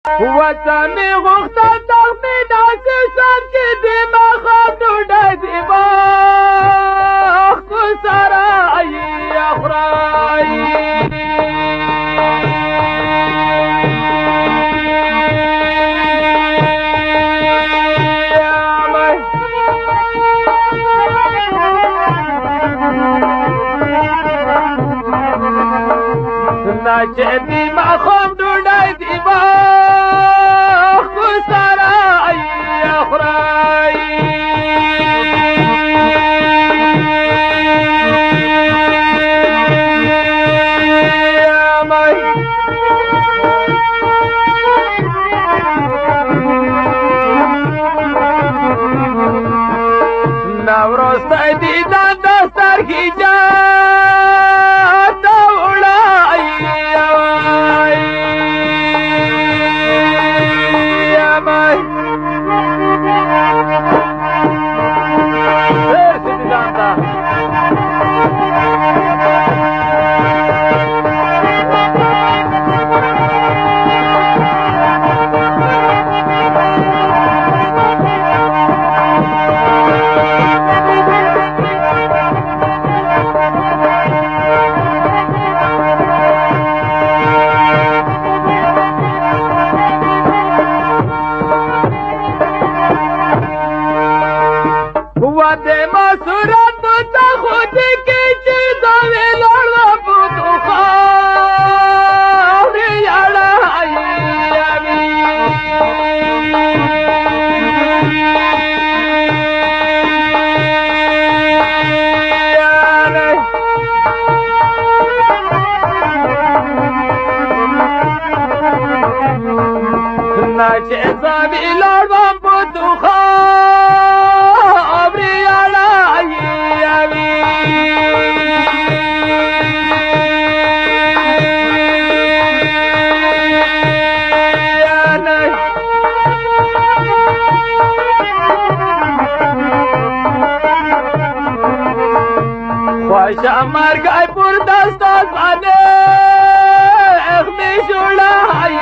وطني غوښته تغمي داسې سم چې د ماښام ډوډۍ د باغ کو سره یې خورئ نه چې د ماښام ډوډۍ د باغ کو سره یې خورئ نه وروستی دیدن د سترګې جاته وړئ د مسوراتو ته خود کې چې زوی لړو په خاورې اړای نه چې زوی لړو په خوشا مرگای پر دست آسانه اخمی جوڑای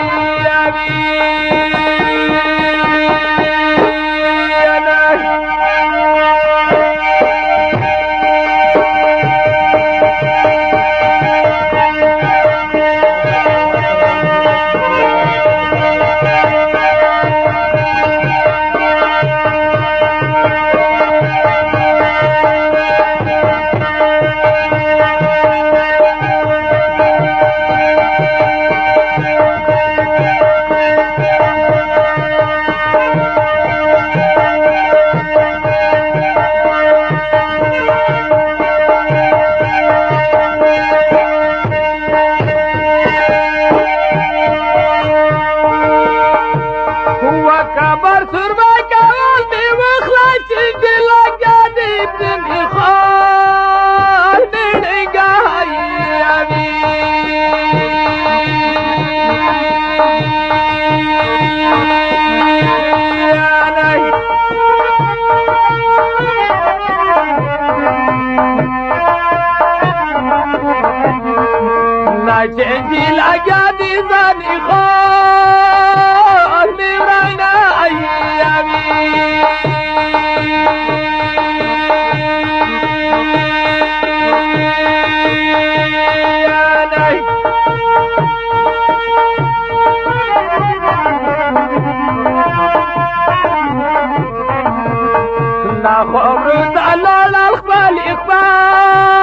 خبر سرما کول می وخلا چې لګا دې می خال نړګای نا چې لګا دې ځانې خال می ورانه نا خبر تعالى الخبال إخبار